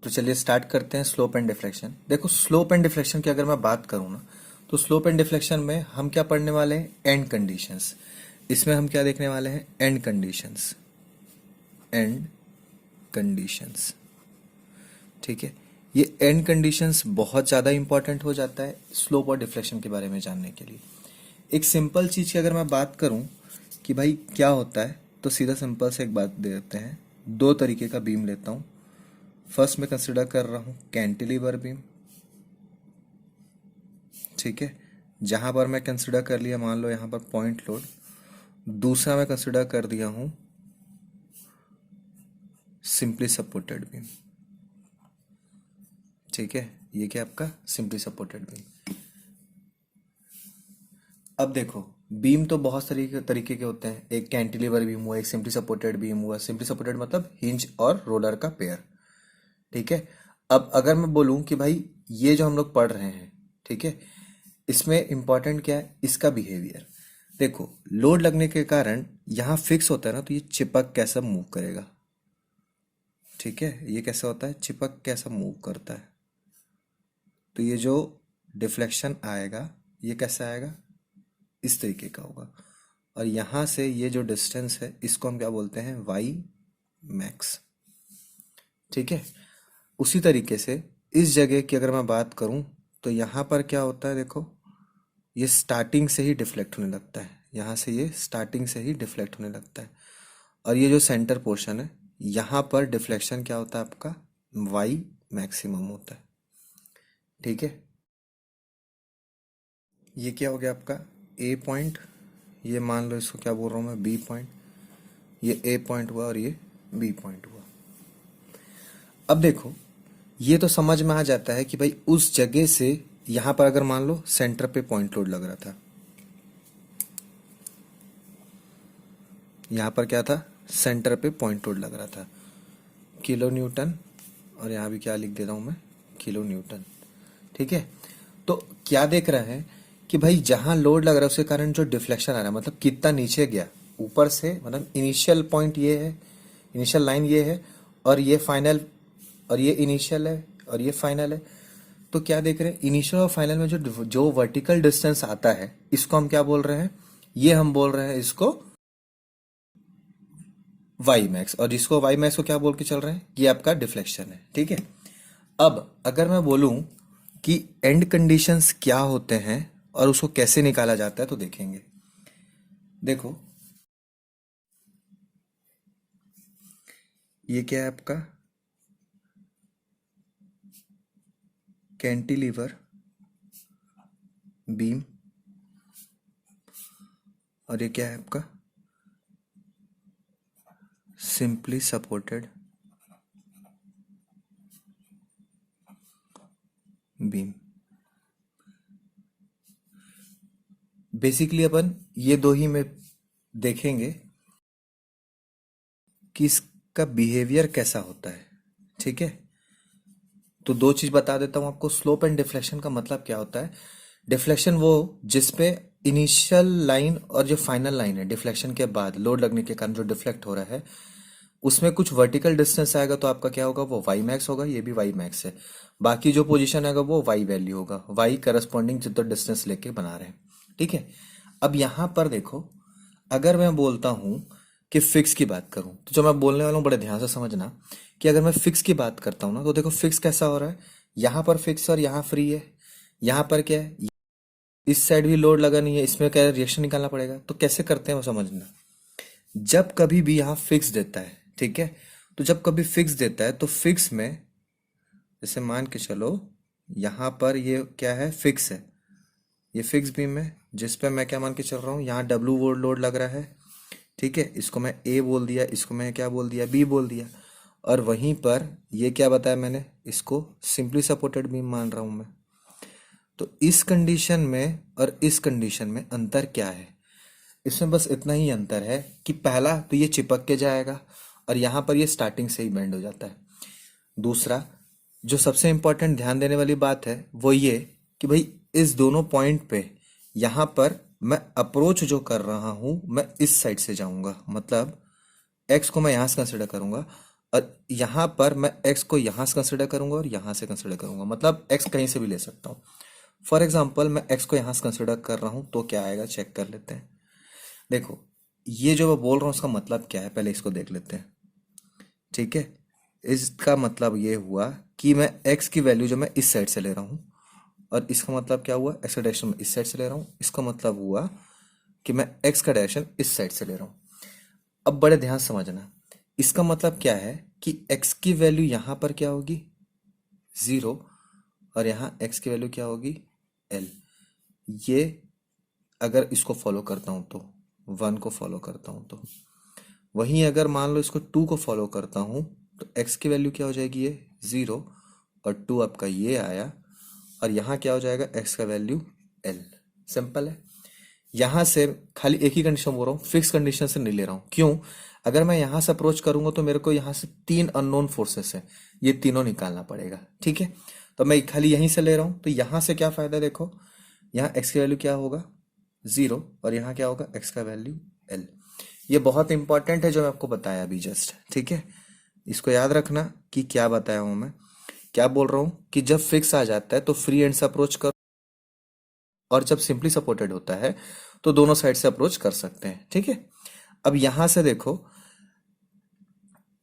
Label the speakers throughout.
Speaker 1: तो चलिए स्टार्ट करते हैं स्लोप एंड डिफ्लेक्शन। देखो स्लोप एंड डिफ्लेक्शन की अगर मैं बात करूँ ना, तो स्लोप एंड डिफ्लेक्शन में हम क्या पढ़ने वाले हैं, एंड कंडीशंस। इसमें हम क्या देखने वाले हैं, एंड कंडीशंस। एंड कंडीशंस, ठीक है। ये एंड कंडीशंस बहुत ज़्यादा इंपॉर्टेंट हो जाता है स्लोप और डिफ्लेक्शन के बारे में जानने के लिए। एक सिंपल चीज़ की अगर मैं बात करूं कि भाई क्या होता है, तो सीधा सिंपल से एक बात दे देते हैं। दो तरीके का बीम लेता हूं। फर्स्ट मैं कंसिडर कर रहा हूं कैंटिलीवर बीम, ठीक है, जहां पर मैं कंसिडर कर लिया, मान लो यहां पर पॉइंट लोड। दूसरा मैं कंसिडर कर दिया हूं सिंपली सपोर्टेड बीम, ठीक है। ये क्या आपका सिंपली सपोर्टेड बीम। अब देखो बीम तो बहुत तरीके के होते हैं। एक कैंटिलीवर बीम हुआ, एक सिंपली सपोर्टेड बीम हुआ। सिंपली सपोर्टेड मतलब हिंज और रोलर का पेयर, ठीक है। अब अगर मैं बोलूं कि भाई ये जो हम लोग पढ़ रहे हैं, ठीक है, इसमें इंपॉर्टेंट क्या है, इसका बिहेवियर। देखो लोड लगने के कारण यहाँ फिक्स होता है ना, तो ये चिपक कैसा मूव करेगा, ठीक है। ये कैसा होता है, चिपक कैसा मूव करता है। तो ये जो डिफ्लेक्शन आएगा ये कैसा आएगा, इस तरीके का होगा। और यहाँ से ये जो डिस्टेंस है इसको हम क्या बोलते हैं, वाई मैक्स, ठीक है। उसी तरीके से इस जगह की अगर मैं बात करूं, तो यहाँ पर क्या होता है, देखो ये स्टार्टिंग से ही डिफ्लेक्ट होने लगता है। यहाँ से ये स्टार्टिंग से ही डिफ्लेक्ट होने लगता है। और ये जो सेंटर पोर्शन है, यहाँ पर डिफ्लेक्शन क्या होता है आपका, वाई मैक्सिमम होता है, ठीक है। ये क्या हो गया आपका ए पॉइंट। ये मान लो इसको क्या बोल रहा हूँ मैं, बी पॉइंट। ये ए पॉइंट हुआ और ये बी पॉइंट हुआ। अब देखो ये तो समझ में आ जाता है कि भाई उस जगह से यहां पर अगर मान लो सेंटर पे पॉइंट लोड लग रहा था, यहां पर क्या था, सेंटर पे पॉइंट लोड लग रहा था, किलो न्यूटन। और यहां भी क्या लिख देता हूं मैं, किलो न्यूटन, ठीक है। तो क्या देख रहे हैं कि भाई जहां लोड लग रहा है उसके कारण जो डिफ्लेक्शन आ रहा है, मतलब कितना नीचे गया ऊपर से, मतलब इनिशियल पॉइंट ये है, इनिशियल लाइन ये है, और ये फाइनल, और ये इनिशियल है और ये फाइनल है। तो क्या देख रहे हैं, इनिशियल और फाइनल में जो जो वर्टिकल डिस्टेंस आता है इसको हम क्या बोल रहे हैं, ये हम बोल रहे हैं इसको वाई मैक्स। और जिसको वाई मैक्स को क्या बोल के चल रहे हैं, ये आपका डिफ्लेक्शन है, ठीक है। अब अगर मैं बोलूं कि एंड कंडीशंस क्या होते हैं और उसको कैसे निकाला जाता है, तो देखेंगे। देखो ये क्या है आपका कैंटिलीवर बीम, और ये क्या है आपका सिंपली सपोर्टेड बीम। बेसिकली अपन ये दो ही में देखेंगे कि इसका बिहेवियर कैसा होता है, ठीक है। तो दो चीज बता देता हूं आपको। स्लोप एंड डिफ्लेक्शन का मतलब क्या होता है, डिफ्लेक्शन वो जिसपे इनिशियल लाइन और जो फाइनल लाइन है डिफ्लेक्शन के बाद लोड लगने के कारण जो डिफ्लेक्ट हो रहा है, उसमें कुछ वर्टिकल डिस्टेंस आएगा तो आपका क्या होगा, वो वाई मैक्स होगा। ये भी वाई मैक्स है। बाकी जो पोजीशन आएगा वो वाई वैल्यू होगा, वाई करस्पॉन्डिंग जितना डिस्टेंस लेके बना रहे हैं, ठीक है। अब यहां पर देखो, अगर मैं बोलता हूं कि फिक्स की बात करूं, तो जो मैं बोलने वाला हूं बड़े ध्यान से समझना कि अगर मैं फिक्स की बात करता हूं ना, तो देखो फिक्स कैसा हो रहा है, यहां पर फिक्स और यहां फ्री है। यहां पर क्या है, इस साइड भी लोड लगा नहीं है, इसमें क्या रिएक्शन निकालना पड़ेगा। तो कैसे करते हैं वो समझना। जब कभी भी यहाँ फिक्स देता है, ठीक है, तो जब कभी फिक्स देता है तो फिक्स में जैसे मान के चलो यहाँ पर ये क्या है, फिक्स है, ये फिक्स बीम है जिस पे मैं क्या मान के चल रहा हूँ, यहाँ डब्लू वोल्ट लोड लग रहा है, ठीक है। इसको मैं ए बोल दिया, इसको मैं क्या बोल दिया, बी बोल दिया। और वहीं पर ये क्या बताया मैंने, इसको सिंपली सपोर्टेड बीम मान रहा हूं मैं। तो इस कंडीशन में और इस कंडीशन में अंतर क्या है, इसमें बस इतना ही अंतर है कि पहला तो ये चिपक के जाएगा और यहां पर ये स्टार्टिंग से ही बेंड हो जाता है। दूसरा जो सबसे इंपॉर्टेंट ध्यान देने वाली बात है वो ये कि भाई इस दोनों पॉइंट पे यहां पर मैं अप्रोच जो कर रहा हूं मैं इस साइड से जाऊंगा, मतलब एक्स को मैं यहां से कंसिडर करूंगा और यहाँ पर मैं x को यहाँ से कंसिडर करूंगा और यहाँ से कंसिडर करूंगा, मतलब x कहीं से भी ले सकता हूँ। फॉर एग्जाम्पल मैं x को यहाँ से कंसिडर कर रहा हूँ तो क्या आएगा चेक कर लेते हैं। देखो ये जो मैं बोल रहा हूँ उसका मतलब क्या है, पहले इसको देख लेते हैं। ठीक है, इसका मतलब ये हुआ कि मैं x की वैल्यू जो मैं इस साइड से ले रहा हूँ, और इसका मतलब क्या हुआ, x का डायरेक्शन मैं इस साइड से ले रहा हूँ, इसका मतलब हुआ कि मैं x का डायरेक्शन इस साइड से ले रहा हूँ। अब बड़े ध्यान से समझना, इसका मतलब क्या है कि x की वैल्यू यहाँ पर क्या होगी 0, और यहाँ x की वैल्यू क्या होगी l। ये अगर इसको फॉलो करता हूँ तो 1 को फॉलो करता हूँ तो, वहीं अगर मान लो इसको 2 को फॉलो करता हूँ तो x की वैल्यू क्या हो जाएगी ये 0, और 2 आपका ये आया, और यहाँ क्या हो जाएगा x का वैल्यू l। सिंपल है। यहाँ से खाली एक ही कंडीशन बोल रहा हूँ, फिक्स कंडीशन से नहीं ले रहा हूँ। क्यों? अगर मैं यहाँ से अप्रोच करूंगा तो मेरे को यहाँ से 3 अननोन फोर्सेस है, ये तीनों निकालना पड़ेगा। ठीक है, तो मैं खाली यहीं से ले रहा हूँ, तो यहाँ से क्या फायदा, देखो यहाँ x की वैल्यू क्या होगा 0, और यहाँ क्या होगा x का वैल्यू l। ये बहुत इंपॉर्टेंट है जो मैं आपको बताया अभी जस्ट। ठीक है, इसको याद रखना कि क्या बताया हूँ मैं, क्या बोल रहा हूँ कि जब फिक्स आ जाता है तो फ्री एंड से अप्रोच करो, और जब सिंपली सपोर्टेड होता है तो दोनों साइड से अप्रोच कर सकते हैं। ठीक है, अब यहां से देखो,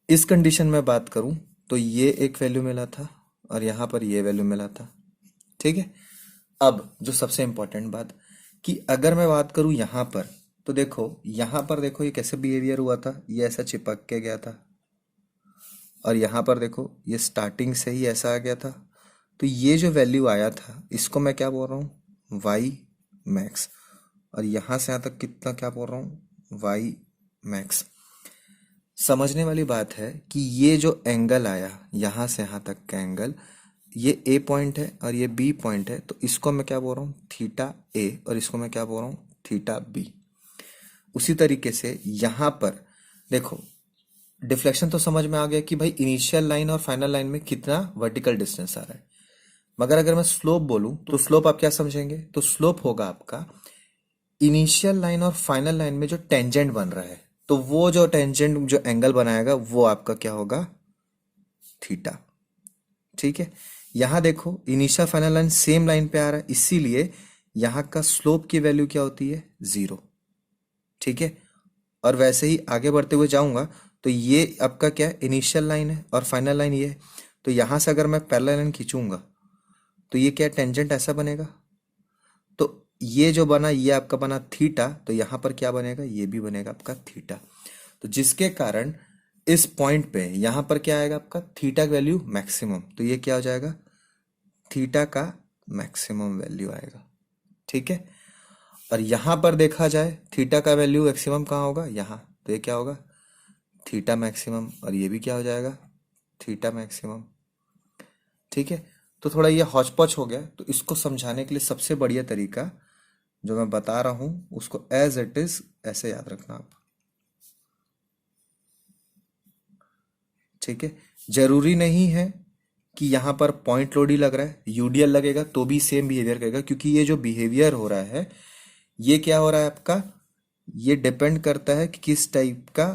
Speaker 1: इस कंडीशन में बात करूं तो ये एक वैल्यू मिला था और यहां पर ये वैल्यू मिला था। ठीक है, अब जो सबसे इंपॉर्टेंट बात कि अगर मैं बात करूं यहां पर, तो देखो यहां पर देखो ये कैसे बिहेवियर हुआ था, ये ऐसा चिपक के गया था, और यहां पर देखो ये स्टार्टिंग से ही ऐसा आ गया था। तो ये जो वैल्यू आया था इसको मैं क्या बोल रहा हूँ वाई मैक्स, और यहां से यहां तक कितना क्या बोल रहा हूँ वाई मैक्स। समझने वाली बात है कि ये जो एंगल आया यहां से यहां तक का एंगल, ये ए पॉइंट है और ये बी पॉइंट है, तो इसको मैं क्या बोल रहा हूँ थीटा ए, और इसको मैं क्या बोल रहा हूँ थीटा बी। उसी तरीके से यहां पर देखो, डिफ्लेक्शन तो समझ में आ गया कि भाई इनिशियल लाइन और फाइनल लाइन में कितना वर्टिकल डिस्टेंस आ रहा है। मगर अगर मैं स्लोप बोलूं तो स्लोप आप क्या समझेंगे, तो स्लोप होगा आपका इनिशियल लाइन और फाइनल लाइन में जो टेंजेंट बन रहा है, तो वो जो टेंजेंट जो एंगल बनाएगा वो आपका क्या होगा थीटा। ठीक है, यहां देखो initial final line same line पे आ रहा है, इसीलिए यहां का स्लोप की वैल्यू क्या होती है 0। ठीक है, और वैसे ही आगे बढ़ते हुए जाऊंगा तो ये आपका क्या है इनिशियल लाइन है और फाइनल लाइन ये है, तो यहां से अगर मैं पैरेलल लाइन खींचूंगा तो ये क्या टेंजेंट ऐसा बनेगा, तो ये जो बना ये आपका बना थीटा, तो यहां पर क्या बनेगा ये भी बनेगा आपका थीटा। तो जिसके कारण इस पॉइंट पे यहां पर क्या आएगा आपका थीटा का वैल्यू मैक्सिमम, तो ये क्या हो जाएगा थीटा का मैक्सिमम वैल्यू आएगा। ठीक है, और यहां पर देखा जाए थीटा का वैल्यू मैक्सिमम कहाँ होगा यहाँ, तो ये क्या होगा थीटा मैक्सिमम, और ये भी क्या हो जाएगा थीटा मैक्सिमम। ठीक है, तो थोड़ा ये हौच पौच हो गया, तो इसको समझाने के लिए सबसे बढ़िया तरीका जो मैं बता रहा हूं उसको एज इट इज ऐसे याद रखना आप। ठीक है, जरूरी नहीं है कि यहाँ पर पॉइंट लोड ही लग रहा है, यूडीएल लगेगा तो भी सेम बिहेवियर करेगा, क्योंकि ये जो बिहेवियर हो रहा है ये क्या हो रहा है आपका, ये डिपेंड करता है कि किस टाइप का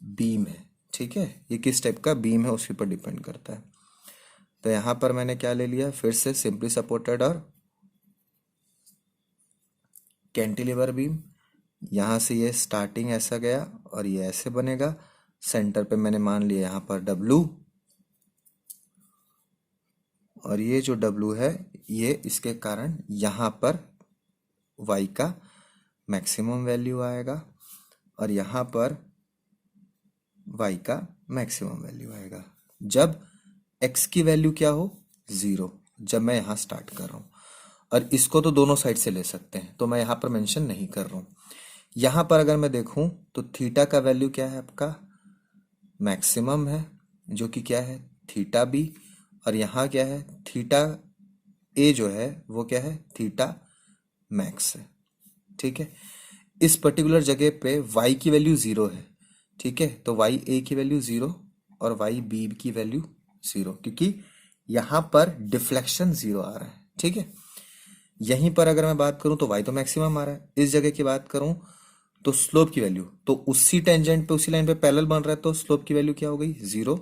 Speaker 1: बीम है। ठीक है, ये किस टाइप का बीम है उसके ऊपर डिपेंड करता है। तो यहां पर मैंने क्या ले लिया फिर से सिंपली सपोर्टेड और कैंटिलीवर बीम। यहां से ये स्टार्टिंग ऐसा गया और ये ऐसे बनेगा, सेंटर पे मैंने मान लिया यहाँ पर W, और ये जो W है ये इसके कारण यहाँ पर Y का मैक्सिमम वैल्यू आएगा, और यहाँ पर Y का मैक्सिमम वैल्यू आएगा जब X की वैल्यू क्या हो 0, जब मैं यहाँ स्टार्ट कर रहा हूँ। और इसको तो दोनों साइड से ले सकते हैं, तो मैं यहाँ पर मेंशन नहीं कर रहा हूँ। यहाँ पर अगर मैं देखूँ तो थीटा का वैल्यू क्या है आपका मैक्सिमम है, जो कि क्या है थीटा बी, और यहाँ क्या है थीटा ए जो है वो क्या है थीटा मैक्स है। ठीक है, इस पर्टिकुलर जगह पे y की वैल्यू 0 है। ठीक है, तो y a की वैल्यू 0 और y b की वैल्यू 0, क्योंकि यहाँ पर डिफ्लेक्शन 0 आ रहा है। ठीक है, यहीं पर अगर मैं बात करूं तो y तो मैक्सिमम आ रहा है, इस जगह की बात करूं तो स्लोप की वैल्यू तो उसी टेंजेंट पे उसी लाइन पे पैरेलल बन रहा है, तो स्लोप की वैल्यू क्या हो गई, 0।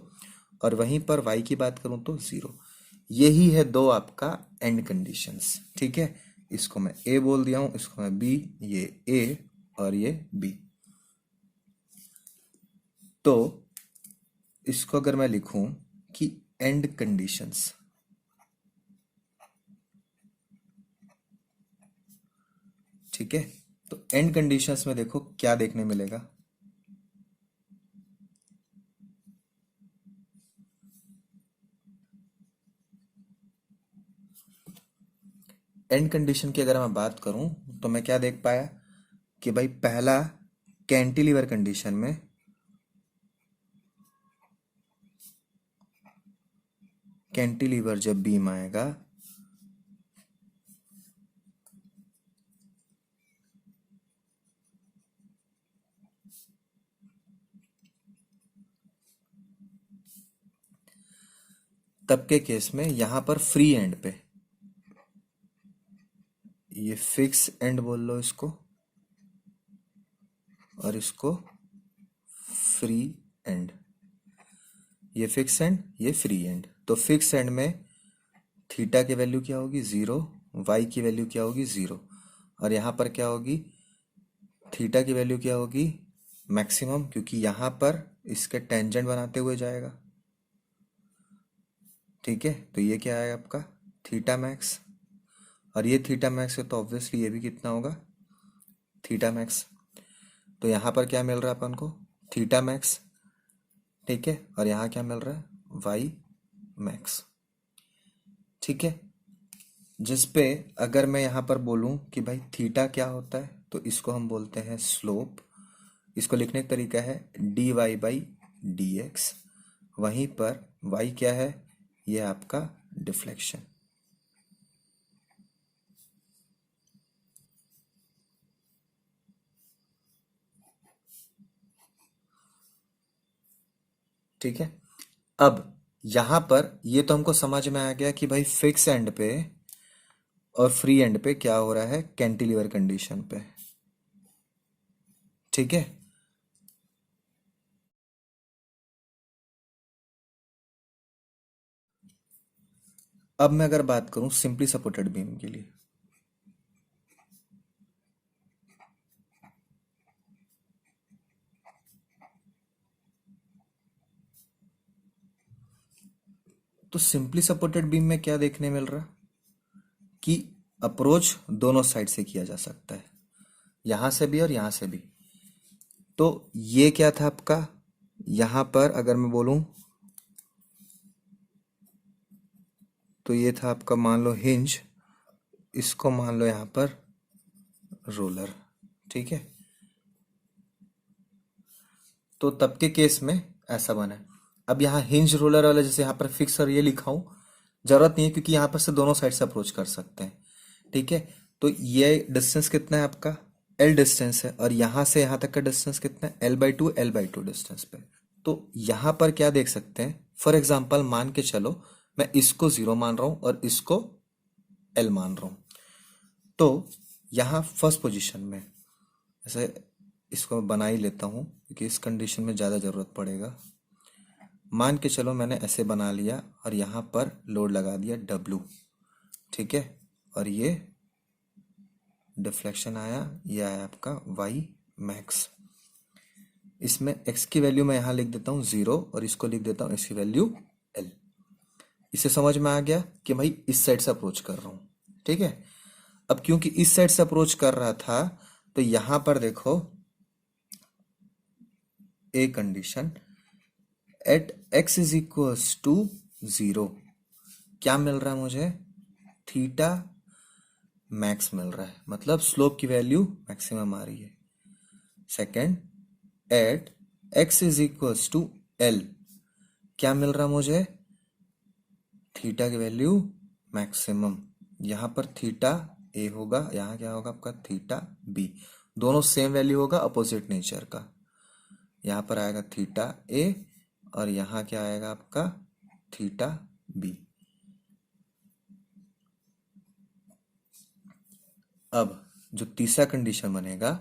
Speaker 1: और वहीं पर y की बात करूं तो 0। यही है दो आपका एंड कंडीशंस। ठीक है, इसको मैं a बोल दिया हूं, इसको मैं b, ये a और ये b। तो इसको अगर मैं लिखूं कि एंड कंडीशंस, ठीक है, तो एंड कंडीशंस में देखो क्या देखने मिलेगा। एंड कंडीशन की अगर मैं बात करूं तो मैं क्या देख पाया कि भाई पहला कैंटिलीवर कंडीशन में कैंटिलीवर जब बीम आएगा तब के केस में यहां पर फ्री एंड पे, ये फिक्स एंड बोल लो इसको और इसको फ्री एंड, ये फिक्स एंड ये फ्री एंड। तो फिक्स एंड में थीटा की वैल्यू क्या होगी, 0। वाई की वैल्यू क्या होगी, 0। और यहाँ पर क्या होगी, थीटा की वैल्यू क्या होगी, मैक्सिमम, क्योंकि यहाँ पर इसके टेंजेंट बनाते हुए जाएगा। ठीक है, तो ये क्या है आपका थीटा मैक्स, और ये थीटा मैक्स है तो ऑब्वियसली ये भी कितना होगा, थीटा मैक्स। तो यहाँ पर क्या मिल रहा है अपन को, थीटा मैक्स। ठीक है, और यहाँ क्या मिल रहा है, वाई मैक्स। ठीक है, जिस पे अगर मैं यहाँ पर बोलूँ कि भाई थीटा क्या होता है, तो इसको हम बोलते हैं स्लोप। इसको लिखने का तरीका है D Y by D X. वहीं पर वाई क्या है, ये आपका डिफ्लेक्शन। ठीक है, अब यहां पर ये तो हमको समझ में आ गया कि भाई फिक्स एंड पे और फ्री एंड पे क्या हो रहा है, कैंटिलीवर कंडीशन पे। ठीक है, अब मैं अगर बात करूं सिंपली सपोर्टेड बीम के लिए, तो सिंपली सपोर्टेड बीम में क्या देखने मिल रहा कि अप्रोच दोनों साइड से किया जा सकता है, यहां से भी और यहां से भी। तो ये क्या था आपका, यहां पर अगर मैं बोलूं तो ये था आपका, मान लो हिंज, इसको मान लो यहां पर रोलर। ठीक है, तो तब के केस में ऐसा बना है। अब यहाँ हिंज रोलर वाला जैसे यहाँ पर फिक्स और ये लिखा हूं, जरूरत नहीं है क्योंकि यहाँ पर से दोनों साइड से अप्रोच कर सकते हैं। ठीक है, तो ये डिस्टेंस कितना है आपका, एल डिस्टेंस है, और यहां से यहां तक का डिस्टेंस कितना है, L/2 डिस्टेंस पे। तो यहां पर क्या देख सकते हैं, फॉर एग्जाम्पल मान के चलो मैं इसको 0 मान रहा हूं और इसको L मान रहा हूं। तो यहाँ फर्स्ट पोजीशन में जैसे इसको मैं बना ही लेता हूँ क्योंकि इस कंडीशन में ज़्यादा ज़रूरत पड़ेगा। मान के चलो मैंने ऐसे बना लिया और यहाँ पर लोड लगा दिया W। ठीक है, और ये डिफ्लेक्शन आया, ये आया आपका Y मैक्स। इसमें x की वैल्यू मैं यहाँ लिख देता हूँ 0 और इसको लिख देता हूँ इसकी वैल्यू L। इसे समझ में आ गया कि भाई इस साइड से अप्रोच कर रहा हूँ। ठीक है, अब क्योंकि इस साइड से अप्रोच कर रहा था तो यहां पर देखो a condition at x is equals to 0 क्या मिल रहा है मुझे, थीटा मैक्स मिल रहा है, मतलब स्लोप की वैल्यू मैक्सिमम आ रही है। Second, at x is equals to L क्या मिल रहा मुझे, थीटा की वैल्यू मैक्सिमम। यहां पर थीटा ए होगा, यहां क्या होगा आपका थीटा बी, दोनों सेम वैल्यू होगा अपोजिट नेचर का। यहां पर आएगा थीटा ए और यहां क्या आएगा आपका थीटा बी। अब जो तीसरा कंडीशन बनेगा,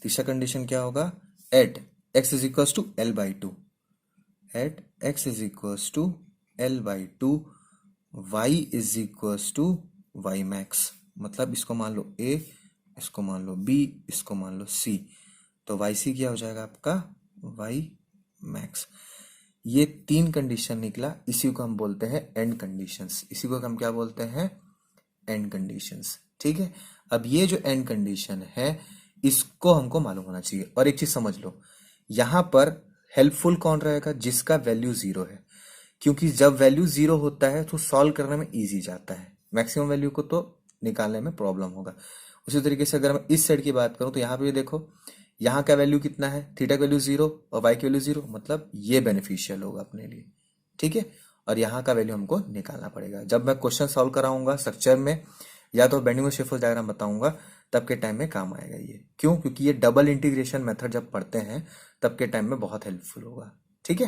Speaker 1: तीसरा कंडीशन क्या होगा, at X is equal to L by two, at X is equal to L by two Y is equal to Y max. मतलब इसको मान लो ए, इसको मान लो बी, इसको मान लो सी, तो वाई सी क्या हो जाएगा आपका, वाई मैक्स। ये तीन कंडीशन निकला, इसी को हम बोलते हैं एंड कंडीशंस, इसी को हम क्या बोलते हैं, एंड कंडीशंस। ठीक है, अब ये जो एंड कंडीशन है इसको हमको मालूम होना चाहिए। और एक चीज समझ लो, यहां पर हेल्पफुल कौन रहेगा, जिसका वैल्यू जीरो है, क्योंकि जब वैल्यू जीरो होता है तो सॉल्व करने में इजी जाता है, मैक्सिमम वैल्यू को तो निकालने में प्रॉब्लम होगा। उसी तरीके से अगर मैं इस साइड की बात करूं तो यहाँ पे भी देखो, यहाँ का वैल्यू कितना है, थीटा की वैल्यू जीरो और वाई की वैल्यू जीरो, मतलब ये बेनिफिशियल होगा अपने लिए। ठीक है, और यहाँ का वैल्यू हमको निकालना पड़ेगा। जब मैं क्वेश्चन सॉल्व कराऊंगा स्ट्रक्चर में, या तो बेंडिंग शेफोल्ड डायग्राम बताऊंगा, तब के टाइम में काम आएगा ये। क्यों, क्योंकि ये डबल इंटीग्रेशन मेथड जब पढ़ते हैं तब के टाइम में बहुत हेल्पफुल होगा। ठीक है,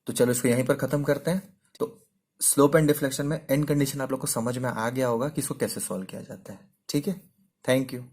Speaker 1: तो चलो इसको यहीं पर खत्म करते हैं। तो स्लोप एंड डिफ्लेक्शन में एंड कंडीशन आप लोग को समझ में आ गया होगा कि इसको कैसे सॉल्व किया जाता है। ठीक है, थैंक यू।